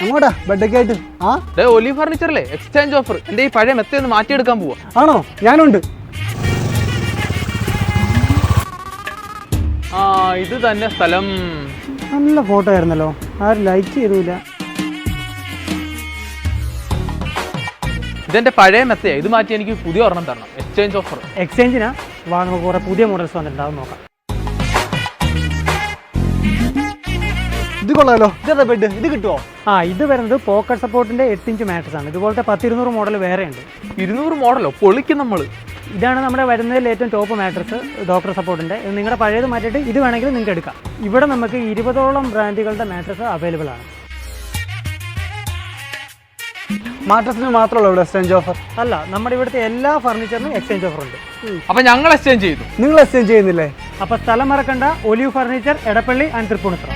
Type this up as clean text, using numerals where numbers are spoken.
അങ്ങോട്ടാ ബെഡൊക്കെ ആയിട്ട്. ഒലി ഫർണിച്ചറിലെ exchange offer. എന്റെ ഈ പഴയ മെത്തയൊന്ന് മാറ്റിയെടുക്കാൻ പോവാ. ആണോ? ഞാനുണ്ട്. ഇത് തന്നെ സ്ഥലം. നല്ല ഫോട്ടോ ആയിരുന്നല്ലോ, ആരും ലൈക്ക് ചെയ്തില്ല. ഇതെന്റെ പഴയ മെത്തയാ, ഇത് മാറ്റി എനിക്ക് പുതിയ ഒരെണ്ണം തരണം. Exchange offer. എക്സ്ചേഞ്ചിനാ? വാ, നമുക്ക് കുറെ പുതിയ മോഡൽസ് വന്നിട്ടുണ്ടാവും, നോക്കാം. ഇത് കൊള്ളാലോ. ഇതാ ബെഡ്, ഇത് കിട്ടുമോ? ഇത് വരുന്നത് പോക്കറ്റ് സപ്പോർട്ടിന്റെ 8 ഇഞ്ച് മാട്രസ് ആണ്. ഇതുപോലത്തെ 10-200 മോഡൽ വേറെ ഉണ്ട്. 200 മോഡലോ? പൊളിക്കും നമ്മള്. ഇതാണ് നമ്മുടെ വരുന്നതിൽ ഏറ്റവും ടോപ്പ് മാട്രസ്, ഡോക്ടർ സപ്പോർട്ടിന്റെ. നിങ്ങളുടെ പഴയത് മാറ്റിയിട്ട് ഇത് വേണമെങ്കിൽ നിങ്ങൾക്ക് എടുക്കാം. ഇവിടെ നമുക്ക് 20ഓളം ബ്രാൻഡുകളുടെ മാട്രസ് അവൈലബിൾ ആണ്. മാട്രസിന് മാത്രമല്ല ഇവിടെ എക്സ്ചേഞ്ച് ഓഫർ? അല്ല, നമ്മുടെ ഇവിടുത്തെ എല്ലാ ഫർണിച്ചറിനും എക്സ്ചേഞ്ച് ഓഫർ ഉണ്ട്. അപ്പൊ ഞങ്ങൾ എക്സ്ചേഞ്ച് ചെയ്തു. നിങ്ങൾ എക്സ്ചേഞ്ച് ചെയ്യുന്നില്ലേ? അപ്പൊ സ്ഥലം മറക്കണ്ട, olive furniture, Edappally and Tripunithura.